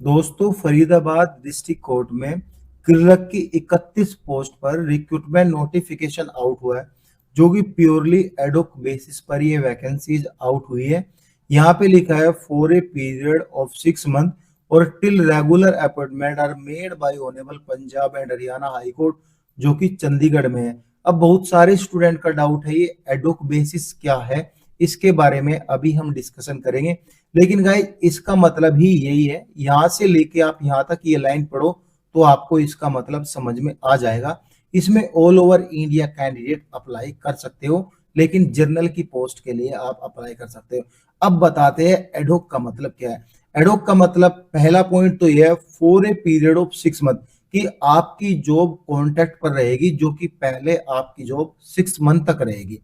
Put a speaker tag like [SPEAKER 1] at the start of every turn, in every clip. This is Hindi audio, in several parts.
[SPEAKER 1] दोस्तों, फरीदाबाद डिस्ट्रिक्ट कोर्ट में क्लर्क की 31 पोस्ट पर रिक्रूटमेंट नोटिफिकेशन आउट हुआ है, जो कि प्योरली एडोक बेसिस पर ये वैकेंसीज आउट हुई है। यहाँ पे लिखा है for a period of 6 month और till regular appointment are made by honourable Punjab and Haryana high court, जो कि चंडीगढ़ में है। अब बहुत सारे स्टूडेंट का डाउट है ये एडोक बेसिस क्या है, इसके बारे में अभी हम डिस्कशन करेंगे। लेकिन गाइस, इसका मतलब ही यही है, यहां से लेके आप यहां तक ये लाइन पढ़ो तो आपको इसका मतलब समझ में आ जाएगा। इसमें all over India candidate apply कर सकते हो, लेकिन जनरल की पोस्ट के लिए आप अप्लाई कर सकते हो। अब बताते हैं एडहोक का मतलब क्या है। एडहोक का मतलब पहला पॉइंट तो यह है for a period of 6 month, कि आपकी जॉब कॉन्ट्रैक्ट पर रहेगी, जो कि पहले आपकी जॉब 6 मंथ तक रहेगी।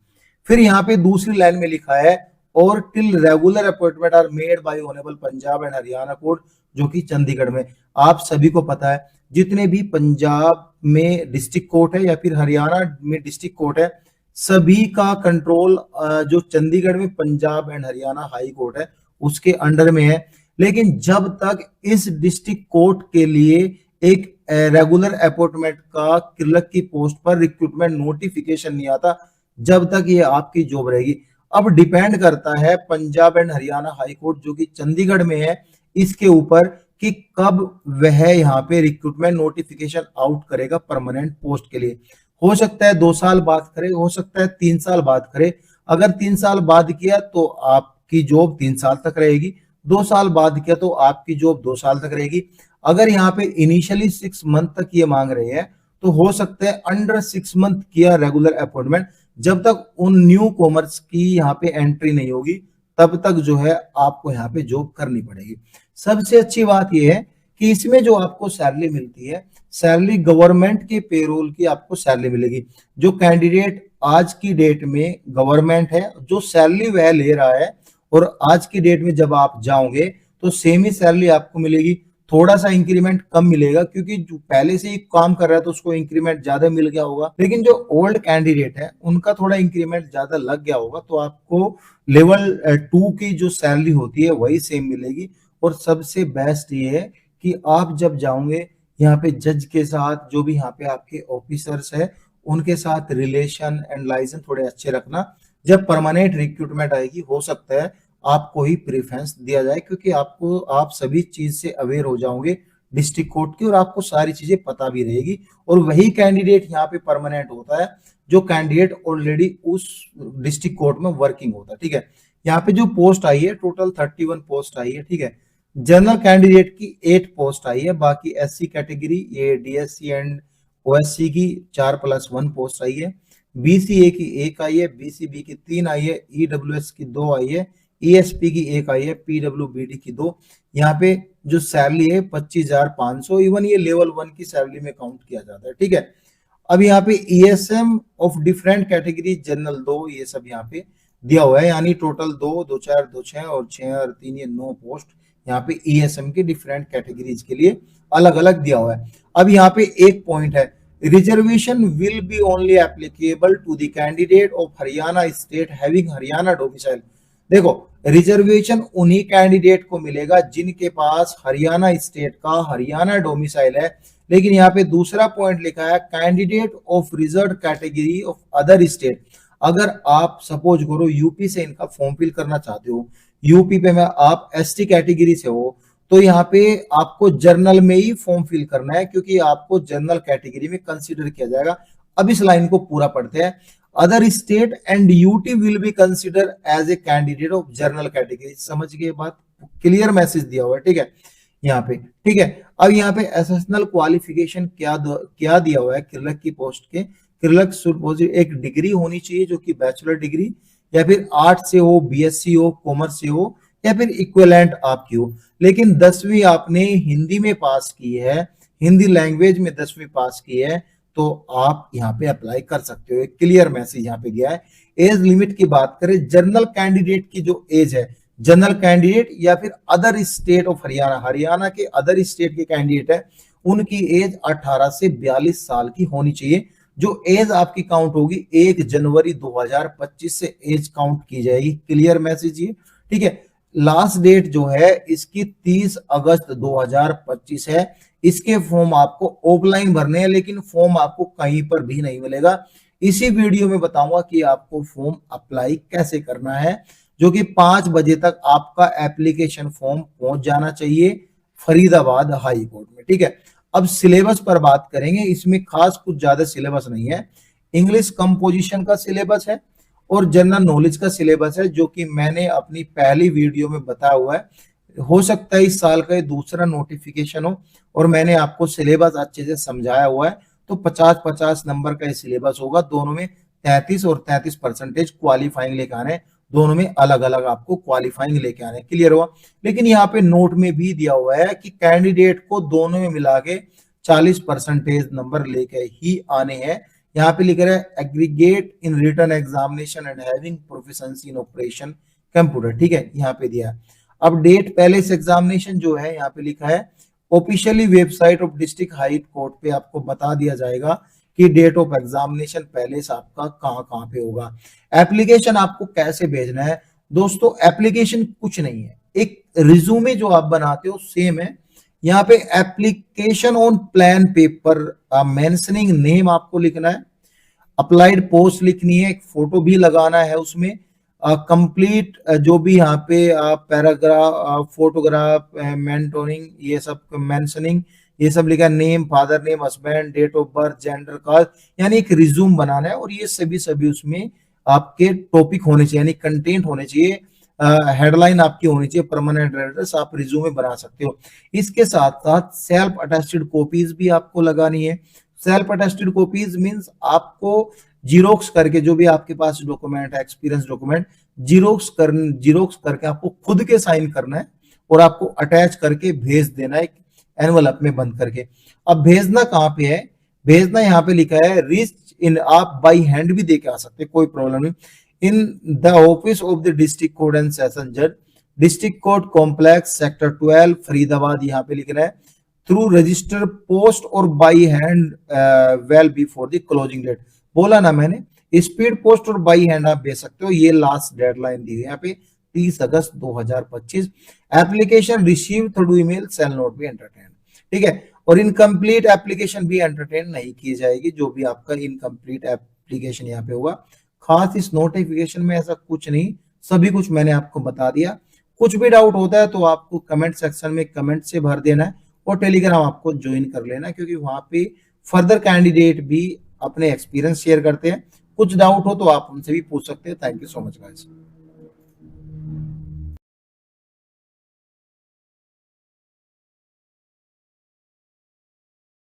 [SPEAKER 1] फिर यहाँ पे दूसरी लाइन में लिखा है और till regular appointment are made by honourable Punjab and Haryana court, जो कि चंडीगढ़ में। आप सभी को पता है जितने भी पंजाब में डिस्ट्रिक्ट कोर्ट है या फिर हरियाणा में डिस्ट्रिक्ट कोर्ट है, सभी का कंट्रोल जो चंडीगढ़ में Punjab and Haryana high court है उसके अंडर में है। लेकिन जब तक इस डिस्ट्रिक्ट कोर्ट के लिए एक रेगुलर अपॉइंटमेंट का क्लर्क की पोस्ट पर रिक्रूटमेंट नोटिफिकेशन नहीं आता, जब तक ये आपकी जॉब रहेगी। अब डिपेंड करता है Punjab and Haryana high court, जो कि चंडीगढ़ में है, इसके ऊपर कि कब वह यहाँ पे रिक्रूटमेंट नोटिफिकेशन आउट करेगा परमानेंट पोस्ट के लिए। हो सकता है 2 साल बाद करे, हो सकता है 3 साल बाद करे। अगर 3 साल बाद किया तो आपकी जॉब 3 साल तक रहेगी, 2 साल बाद किया तो आपकी जॉब 2 साल तक रहेगी। अगर यहाँ पे इनिशियली 6 मंथ तक ये मांग रहे हैं तो हो सकता है अंडर 6 मंथ किया रेगुलर अपॉइंटमेंट, जब तक उन न्यू कॉमर्स की यहाँ पे एंट्री नहीं होगी तब तक जो है आपको यहाँ पे जॉब करनी पड़ेगी। सबसे अच्छी बात यह है कि इसमें जो आपको सैलरी मिलती है, सैलरी गवर्नमेंट के पेरोल की आपको सैलरी मिलेगी। जो कैंडिडेट आज की डेट में गवर्नमेंट है, जो सैलरी वह ले रहा है, और आज की डेट में जब आप जाओगे तो सेम ही सैलरी आपको मिलेगी। थोड़ा सा इंक्रीमेंट कम मिलेगा क्योंकि जो पहले से ही काम कर रहा है तो उसको इंक्रीमेंट ज्यादा मिल गया होगा, लेकिन जो ओल्ड कैंडिडेट है उनका थोड़ा इंक्रीमेंट ज्यादा लग गया होगा, तो आपको लेवल 2 की जो सैलरी होती है वही सेम मिलेगी। और सबसे बेस्ट ये है कि आप जब जाओगे यहाँ पे जज के साथ, जो भी यहाँ पे आपके ऑफिसर्स है उनके साथ रिलेशन एंड लाइसेंस थोड़े अच्छे रखना। जब परमानेंट रिक्रूटमेंट आएगी हो सकता है आपको ही प्रेफरेंस दिया जाए, क्योंकि आपको आप सभी चीज से अवेयर हो जाओगे डिस्ट्रिक्ट कोर्ट की, और आपको सारी चीजें पता भी रहेगी। और वही कैंडिडेट यहाँ पे परमानेंट होता है जो कैंडिडेट ऑलरेडी उस डिस्ट्रिक्ट कोर्ट में वर्किंग होता है। ठीक है, यहाँ पे जो पोस्ट आई है टोटल 31 पोस्ट आई है। ठीक है, जनरल कैंडिडेट की 8 पोस्ट आई है, बाकी एससी कैटेगरी, ये डीएससी एंड ओएससी की 4+1 पोस्ट आई है, बीसीए की 1 आई है, बीसीबी की 3 आई है, ईडब्ल्यूएस की 2 आई है, ईएसपी की 1 आई है, पीडब्ल्यूबीडी की 2। यहाँ पे जो सैलरी है 25,500, इवन ये लेवल 1 की सैलरी में काउंट किया जाता है। ठीक है, अब यहाँ पे ESM of different category general 2, ये सब यहाँ पे दिया हुआ है, यानी टोटल 2, 2 4 2 6 और 6 और 3 ये 9 पोस्ट यहाँ पे ईएसएम के डिफरेंट कैटेगरीज के लिए अलग अलग दिया हुआ है। अब यहाँ पे एक पॉइंट है, reservation will be only applicable to the candidate of Haryana state having Haryana domicile. देखो, रिजर्वेशन उन्हीं कैंडिडेट को मिलेगा जिनके पास हरियाणा स्टेट का हरियाणा डोमिसाइल है। लेकिन यहाँ पे दूसरा पॉइंट लिखा है candidate of reserve category of other state. अगर आप सपोज करो यूपी से इनका फॉर्म फिल करना चाहते हो, यूपी पे में आप एसटी कैटेगरी से हो, तो यहाँ पे आपको जर्नल में ही फॉर्म फिल करना है, क्योंकि आपको जनरल कैटेगरी में कंसीडर किया जाएगा। अब इस लाइन को पूरा पढ़ते हैं, other state and UT will be consider as a candidate of general category. समझ गए बात, क्लियर मैसेज दिया हुआ है। ठीक है यहाँ पे, ठीक है। अब यहाँ पे एसेशनल क्वालिफिकेशन क्या दिया हुआ है क्लर्क की पोस्ट के। क्लर्क सुपोज एक डिग्री होनी चाहिए जो कि बैचलर डिग्री, या फिर आर्ट से हो, बीएससी हो, कॉमर्स से हो, या फिर इक्विवेलेंट आपकी हो। लेकिन 10वीं आपने हिंदी में पास की है, हिंदी लैंग्वेज में 10वीं पास की है, तो आप यहाँ पे अप्लाई कर सकते हो। क्लियर मैसेज यहाँ पे गया है। एज लिमिट की बात करें, जनरल कैंडिडेट की जो एज है, जनरल कैंडिडेट या फिर other state of Haryana, Haryana के अदर स्टेट के कैंडिडेट है, उनकी एज 18 से 42 साल की होनी चाहिए। जो एज आपकी काउंट होगी 1 जनवरी 2025 से एज काउंट की जाएगी। क्लियर मैसेज ये, ठीक है। लास्ट डेट जो है इसकी 30 अगस्त 2025 है। इसके फॉर्म आपको ऑफलाइन भरने हैं, लेकिन फॉर्म आपको कहीं पर भी नहीं मिलेगा। इसी वीडियो में बताऊंगा कि आपको फॉर्म अप्लाई कैसे करना है, जो कि 5 बजे तक आपका एप्लीकेशन फॉर्म पहुंच जाना चाहिए फरीदाबाद हाई कोर्ट में। ठीक है, अब सिलेबस पर बात करेंगे। इसमें खास कुछ ज्यादा सिलेबस नहीं है। इंग्लिश कंपोजिशन का सिलेबस है और जनरल नॉलेज का सिलेबस है, जो कि मैंने अपनी पहली वीडियो में बताया हुआ है। हो सकता है इस साल का ये दूसरा नोटिफिकेशन हो और मैंने आपको सिलेबस अच्छे से समझाया हुआ है। तो 50-50 नंबर का ये सिलेबस होगा। दोनों में 33 और 33% क्वालिफाइंग लेके आने, दोनों में अलग अलग आपको क्वालिफाइंग लेके आने। क्लियर हुआ। लेकिन यहाँ पे नोट में भी दिया हुआ है कि कैंडिडेट को दोनों में मिला के 40% नंबर लेके ही आने हैं। यहाँ पे लिख रहा है aggregate in written examination and having proficiency in operation computer. ठीक है, यहाँ पे दिया है। अब डेट पहले से एग्जामिनेशन जो है यहाँ पे लिखा है officially website of district high court पे आपको बता दिया जाएगा कि डेट ऑफ एग्जामिनेशन पहले से आपका कहाँ कहाँ पे होगा। एप्लीकेशन आपको कैसे भेजना है दोस्तों? एप्लीकेशन कुछ नहीं है, एक रिज्यूमे जो आप बनाते हो सेम है। यहाँ पे application on plan paper mentioning name आपको लिखना है, अप्लाइड पोस्ट लिखनी है, एक फोटो भी लगाना है उसमें, कंप्लीट जो भी यहाँ पे पैराग्राफ, फोटोग्राफ, मेंटोरिंग, ये सब मेंशनिंग, ये सब लिखा है, name, father name, husband, date of birth, gender, caste, यानी एक रिज्यूम बनाना है। और ये सभी उसमें आपके टॉपिक होने चाहिए, यानी कंटेंट होने चाहिए, हेडलाइन आपकी होनी चाहिए, परमानेंट एड्रेस, आप रिज्यूमे बना सकते हो। इसके साथ साथ सेल्फ अटेस्टेड कॉपीज भी आपको लगानी है। सेल्फ अटेस्टेड कॉपीज मींस आपको जीरोक्स करके, जो भी आपके पास डॉक्यूमेंट है, एक्सपीरियंस डॉक्यूमेंट, जीरोक्स करके आपको खुद के साइन करना है और आपको अटैच करके भेज देना है एनवलप में बंद करके। अब भेजना कहाँ पे है? भेजना यहाँ पे लिखा है रिच इन, आप बाई हैंड भी दे के आ सकते, कोई प्रॉब्लम नहीं। In the office of the district court and session जज, district court complex, sector 12, Faridabad, यहाँ पे लिखना है थ्रू रजिस्टर पोस्ट और by hand well before the closing date. बोला ना मैंने, स्पीड पोस्ट और बाई हैंड आप भेज सकते हो। ये लास्ट डेडलाइन दी है यहाँ पे 30 अगस्त 2025। Application receive through email shall not be entertain. ठीक है, और इनकम्प्लीट एप्लीकेशन भी एंटरटेन नहीं की जाएगी। जो भी आपका इनकम्प्लीट एप्लीकेशन यहाँ पे होगा, खास इस नोटिफिकेशन में ऐसा कुछ नहीं, सभी कुछ मैंने आपको बता दिया। कुछ भी डाउट होता है तो आपको कमेंट सेक्शन में कमेंट से भर देना है और टेलीग्राम आपको ज्वाइन कर लेना है, क्योंकि वहां पे फर्दर कैंडिडेट भी अपने एक्सपीरियंस शेयर करते हैं। कुछ डाउट हो तो आप उनसे भी पूछ सकते हैं। Thank you so much guys.